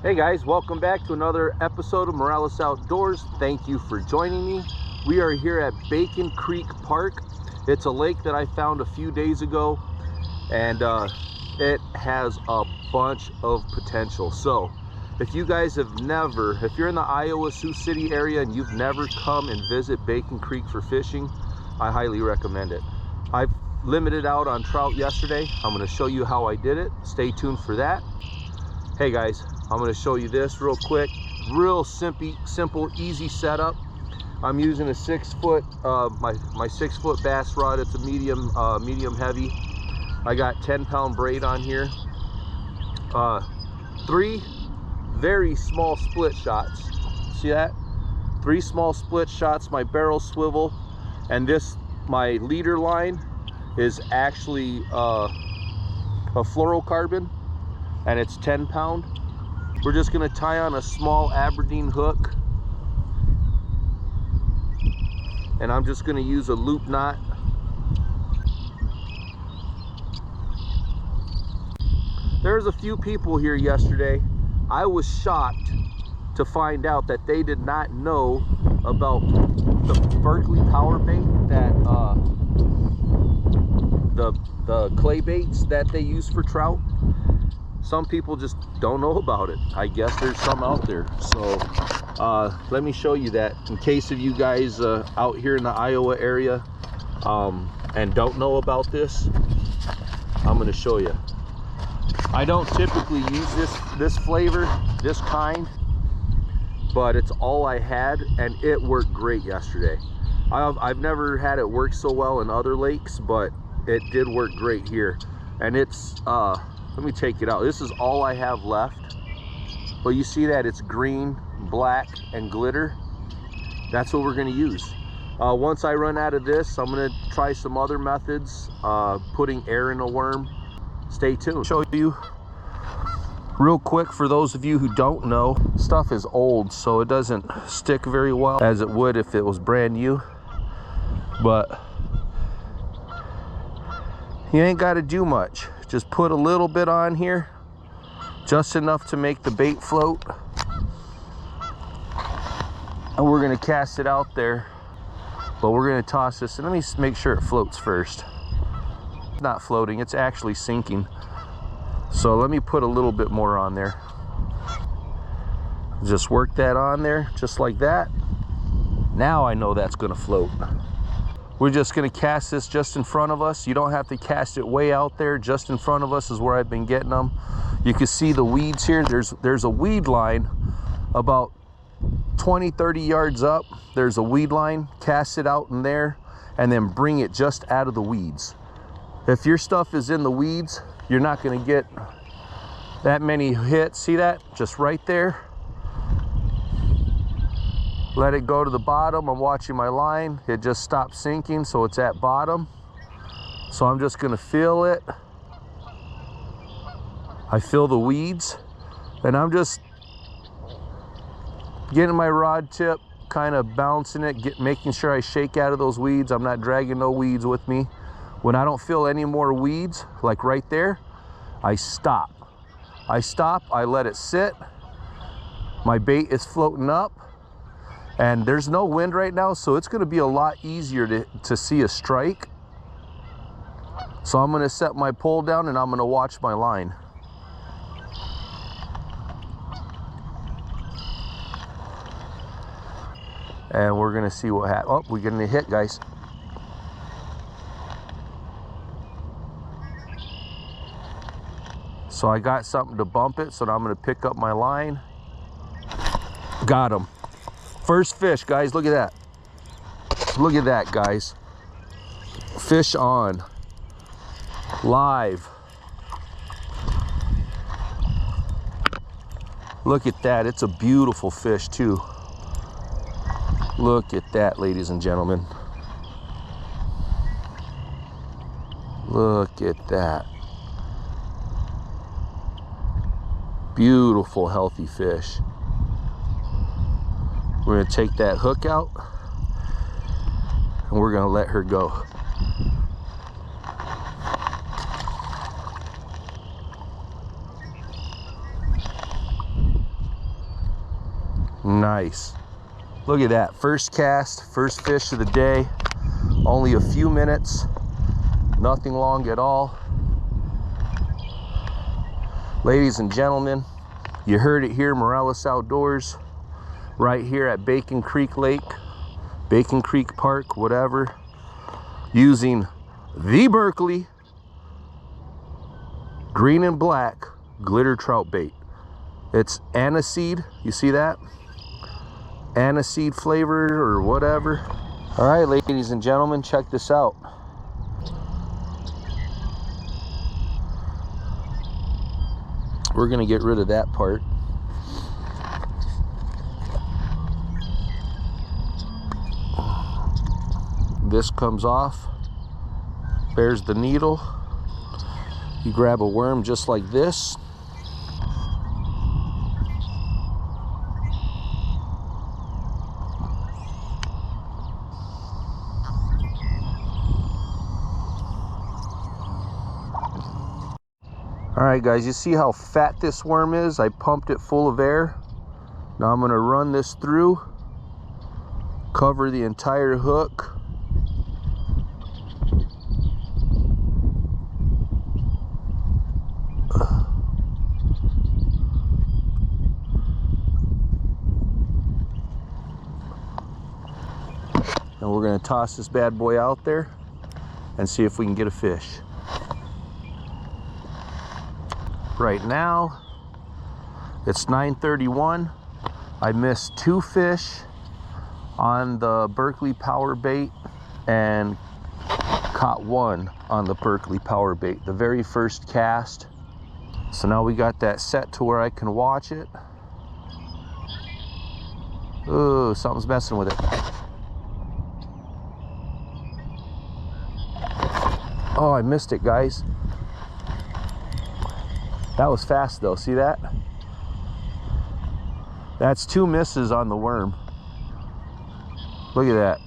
Hey guys, welcome back to another episode of Morales Outdoors. Thank you for joining me. We are here at Bacon Creek Park. It's a lake that I found a few days ago, and it has a bunch of potential. So if you guys have if you're in the Iowa Sioux City area and you've never come and visit Bacon Creek for fishing, I highly recommend it. I've limited out on trout yesterday. I'm going to show you how I did it. Stay tuned for that. Hey guys, I'm going to show you this real quick. Real simple, easy setup. I'm using a 6-foot, my 6-foot bass rod. It's a medium heavy. I got 10-pound braid on here. 3 very small split shots. See that? 3 small split shots. My barrel swivel, and my leader line is actually a fluorocarbon, and it's 10-pound. We're just going to tie on a small Aberdeen hook, and I'm just going to use a loop knot. There's a few people here yesterday. I was shocked to find out that they did not know about the Berkeley power bait, that the clay baits that they use for trout. Some people just don't know about it. I guess there's some out there. So let me show you that in case of you guys out here in the Iowa area and don't know about this. I'm going to show you. I don't typically use this flavor, this kind, but it's all I had, and it worked great yesterday. I've never had it work so well in other lakes, but it did work great here. And it's let me take it out. This is all I have left. But you see that it's green, black, and glitter. That's what we're going to use. Once I run out of this, I'm going to try some other methods, putting air in a worm. Stay tuned. Show you real quick, for those of you who don't know, stuff is old, so it doesn't stick very well as it would if it was brand new. But you ain't got to do much. Just put a little bit on here, just enough to make the bait float, and we're going to cast it out there. But we're going to toss this, and let me make sure it floats first. It's not floating, it's actually sinking. So let me put a little bit more on there. Just work that on there, just like that. Now I know that's going to float. We're just going to cast this just in front of us. You don't have to cast it way out there. Just in front of us is where I've been getting them. You can see the weeds here. There's a weed line about 20-30 yards up. There's a weed line. Cast it out in there and then bring it just out of the weeds. If your stuff is in the weeds, you're not going to get that many hits. See that? Just right there. Let it go to the bottom. I'm watching my line. It just stopped sinking, so it's at bottom. So I'm just gonna feel it. I feel the weeds, and I'm just getting my rod tip, kind of bouncing it, making sure I shake out of those weeds. I'm not dragging no weeds with me. When I don't feel any more weeds, like right there, I stop. I let it sit. My bait is floating up. And there's no wind right now, so it's going to be a lot easier to see a strike. So I'm going to set my pole down and I'm going to watch my line. And we're going to see what happens. Oh, we're getting a hit, guys. So I got something to bump it, so now I'm going to pick up my line. Got him. First fish, guys. Look at that. Look at that, guys. Fish on. Live. Look at that. It's a beautiful fish, too. Look at that, ladies and gentlemen. Look at that. Beautiful, healthy fish. We're going to take that hook out and we're going to let her go. Nice. Look at that, first cast, first fish of the day. Only a few minutes, nothing long at all. Ladies and gentlemen, you heard it here, Morales Outdoors, right here at Bacon Creek Lake, Bacon Creek Park, whatever, using the Berkley green and black glitter trout bait. It's aniseed, you see that? Aniseed flavored or whatever. All right, ladies and gentlemen, check this out. We're gonna get rid of that part. This comes off, there's the needle. You grab a worm just like this. All right, guys, you see how fat this worm is? I pumped it full of air. Now I'm gonna run this through, cover the entire hook. And we're gonna toss this bad boy out there and see if we can get a fish. Right now, it's 9:31. I missed 2 fish on the Berkley power bait and caught 1 on the Berkley power bait, the very first cast. So now we got that set to where I can watch it. Ooh, something's messing with it. Oh, I missed it, guys. That was fast though, see that? That's 2 misses on the worm. Look at that.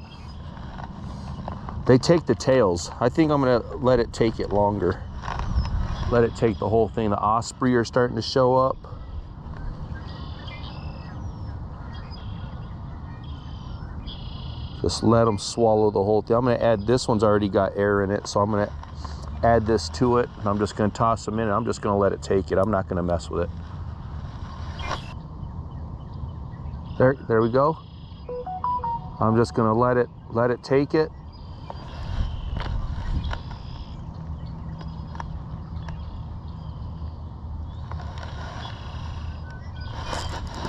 They take the tails. I think I'm gonna let it take it longer. Let it take the whole thing. The osprey are starting to show up. Just let them swallow the whole thing. I'm gonna add, this one's already got air in it, so I'm gonna add this to it. And I'm just gonna toss them in and I'm just gonna let it take it. I'm not gonna mess with it. There we go. I'm just gonna let it take it.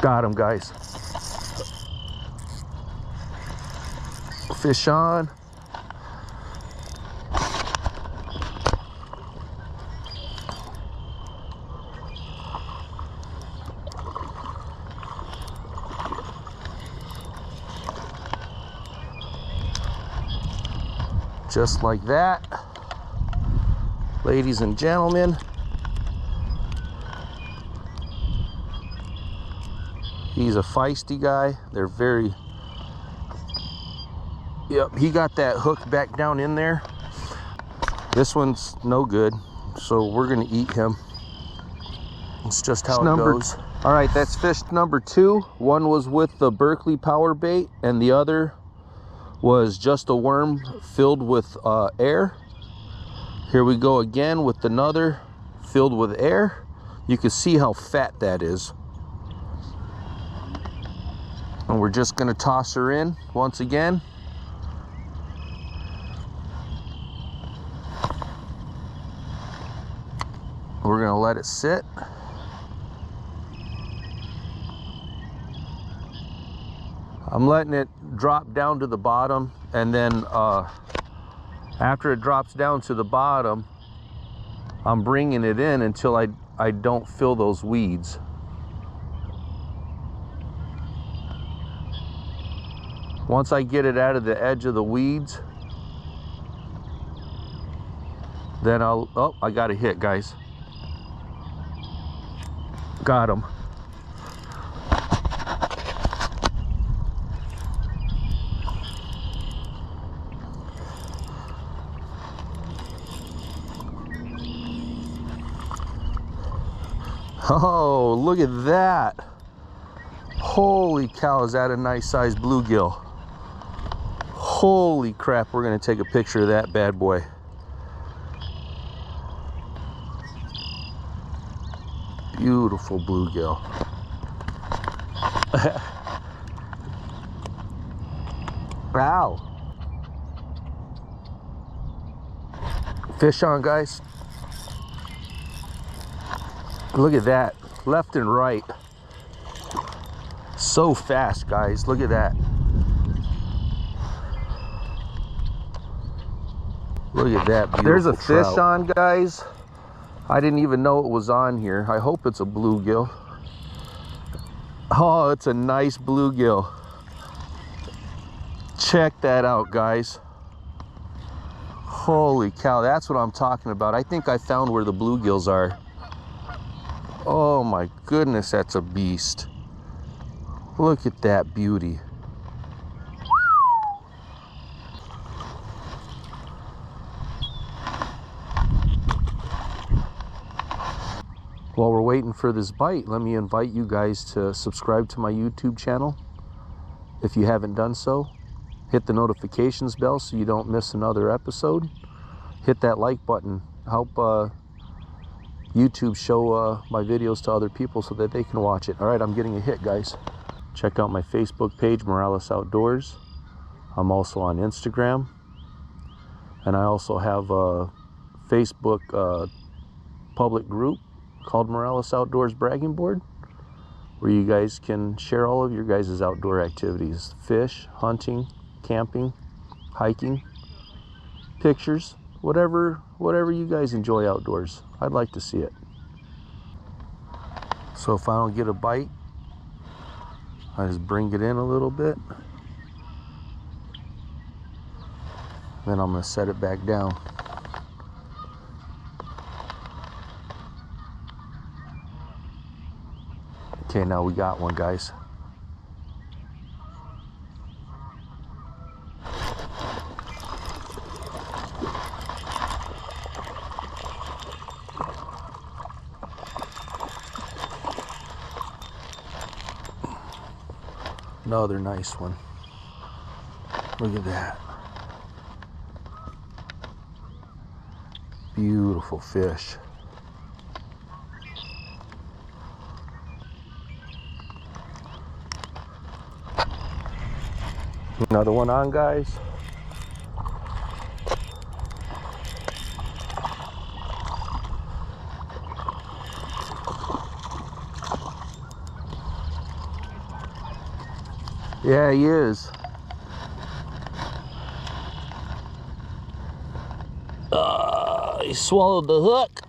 Got him, guys. Fish on. Just like that, ladies and gentlemen. He's a feisty guy. They're very, yep, he got that hook back down in there. This one's no good, so we're gonna eat him. It's just how it goes. All right, that's fish number 2. One was with the Berkley power bait and the other was just a worm filled with air. Here we go again with another filled with air. You can see how fat that is. And we're just gonna toss her in once again. We're gonna let it sit. I'm letting it drop down to the bottom, and then after it drops down to the bottom, I'm bringing it in until I don't fill those weeds. Once I get it out of the edge of the weeds, then oh, I got a hit, guys. Got him. Oh, look at that. Holy cow, is that a nice sized bluegill? Holy crap, we're gonna take a picture of that bad boy. Beautiful bluegill. Wow. Fish on, guys. Look at that, left and right. So fast, guys, look at that. Look at that beautiful There's a fish trout. On, guys. I didn't even know it was on here. I hope it's a bluegill. Oh, it's a nice bluegill. Check that out, guys. Holy cow, that's what I'm talking about. I think I found where the bluegills are. Oh my goodness, that's a beast. Look at that beauty. While we're waiting for this bite, let me invite you guys to subscribe to my YouTube channel. If you haven't done so, hit the notifications bell so you don't miss another episode. Hit that like button. Help YouTube show my videos to other people so that they can watch it. All right, I'm getting a hit, guys. Check out my Facebook page, Morales Outdoors. I'm also on Instagram. And I also have a Facebook public group called Morales Outdoors Bragging Board, where you guys can share all of your guys' outdoor activities. Fish, hunting, camping, hiking, pictures, whatever you guys enjoy outdoors. I'd like to see it. So if I don't get a bite, I just bring it in a little bit. Then I'm gonna set it back down. Okay, now we got one, guys. Another nice one. Look at that. Beautiful fish. Another one on, guys. Yeah, he is. He swallowed the hook.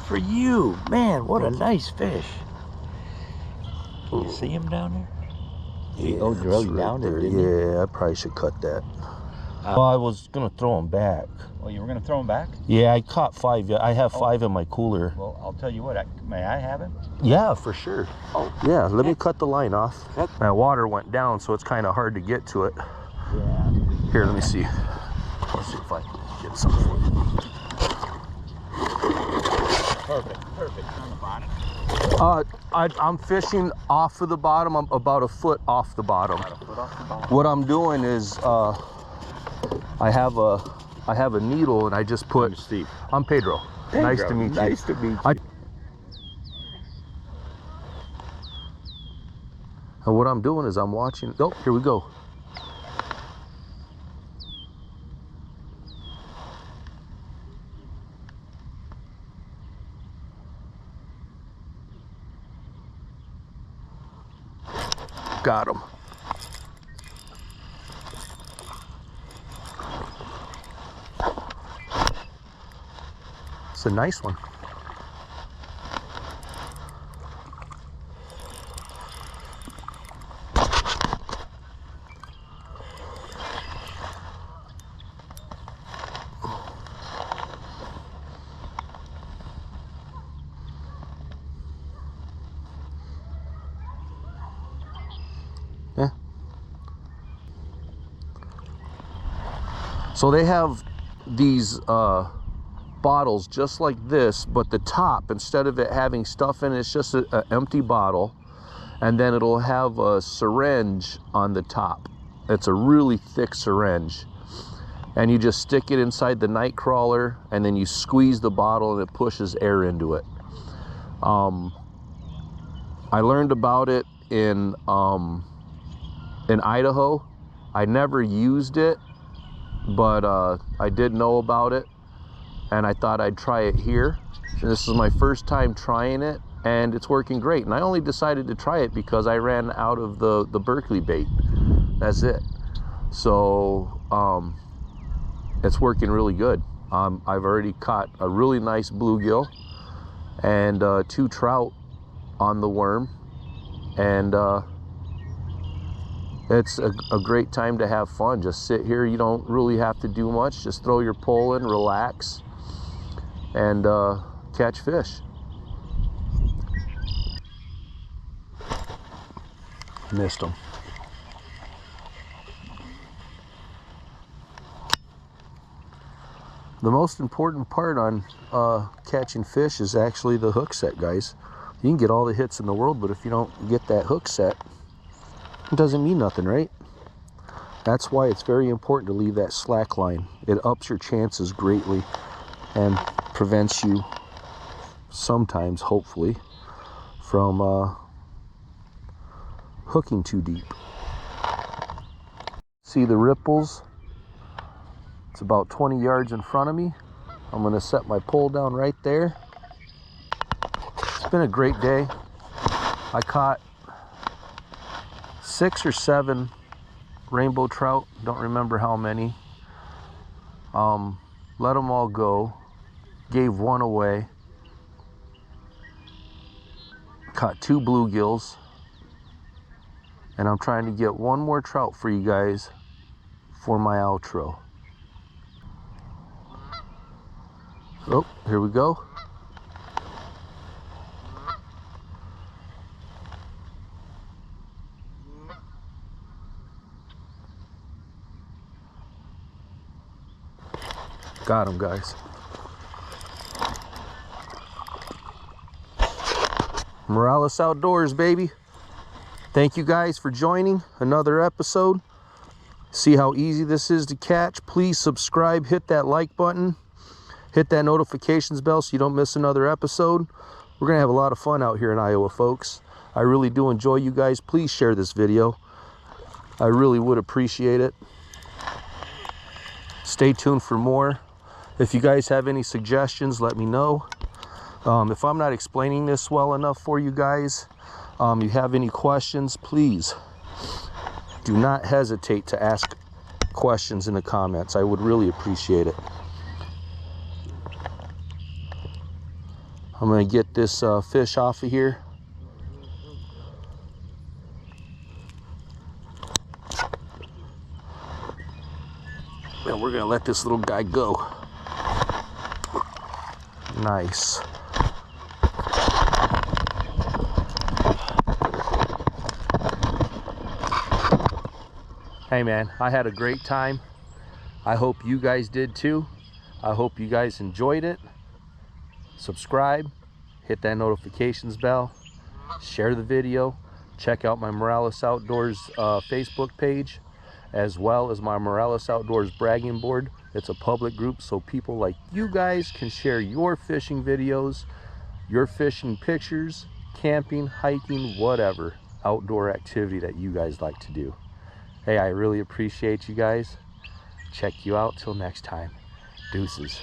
For you, man, what a nice fish. Can you see him down there? Yeah, oh, drilled right down there, didn't you? Yeah, I probably should cut that. Well, I was gonna throw him back. Oh, you were gonna throw him back? Yeah, I caught 5. I have 5 in my cooler. Well, I'll tell you what, may I have him? Yeah, for sure. Oh, yeah, let me cut the line off. That water went down, so it's kind of hard to get to it. Yeah. Here, let me see. Let's see if I can get something for you. Perfect on the bottom. I'm fishing off of the bottom. I'm about a foot off the bottom. About a foot off the bottom. What I'm doing is I have a needle and I just put. Steve. I'm Pedro. Nice to meet you. Nice to meet you. And what I'm doing is I'm watching. Oh, here we go. Got him. It's a nice one. Yeah. So they have these bottles just like this, but the top, instead of it having stuff in it, it's just an empty bottle. and then it'll have a syringe on the top. It's a really thick syringe, and you just stick it inside the night crawler, and then you squeeze the bottle and it pushes air into it. I learned about it in Idaho. I never used it, but I did know about it, and I thought I'd try it here. And this is my first time trying it, and it's working great. And I only decided to try it because I ran out of the Berkeley bait. That's it. So it's working really good. I've already caught a really nice bluegill and 2 trout on the worm, and it's a great time to have fun. Just sit here, you don't really have to do much, just throw your pole in, relax, and catch fish. Missed them. The most important part on catching fish is actually the hook set, guys. You can get all the hits in the world, but if you don't get that hook set, it doesn't mean nothing, right? That's why it's very important to leave that slack line. It ups your chances greatly and prevents you sometimes, hopefully, from hooking too deep. See the ripples? It's about 20 yards in front of me. I'm going to set my pole down right there. It's been a great day. I caught 6 or 7 rainbow trout, don't remember how many. Let them all go, gave 1 away, caught 2 bluegills, and I'm trying to get 1 more trout for you guys for my outro. Oh, here we go. Got him, guys. Morales Outdoors, baby. Thank you guys for joining another episode. See how easy this is to catch. Please subscribe, hit that like button, hit that notifications bell so you don't miss another episode. We're gonna have a lot of fun out here in Iowa, folks. I really do enjoy you guys. Please share this video. I really would appreciate it. Stay tuned for more. If you guys have any suggestions, let me know. If I'm not explaining this well enough for you guys, you have any questions, please do not hesitate to ask questions in the comments. I would really appreciate it. I'm going to get this fish off of here. And we're going to let this little guy go. Nice. Hey man, I had a great time. I hope you guys did too. I hope you guys enjoyed it. Subscribe, hit that notifications bell, share the video, check out my Morales Outdoors Facebook page, as well as my Morales Outdoors bragging board. It's a public group, so people like you guys can share your fishing videos, your fishing pictures, camping, hiking, whatever outdoor activity that you guys like to do. Hey, I really appreciate you guys. Check you out till next time. Deuces.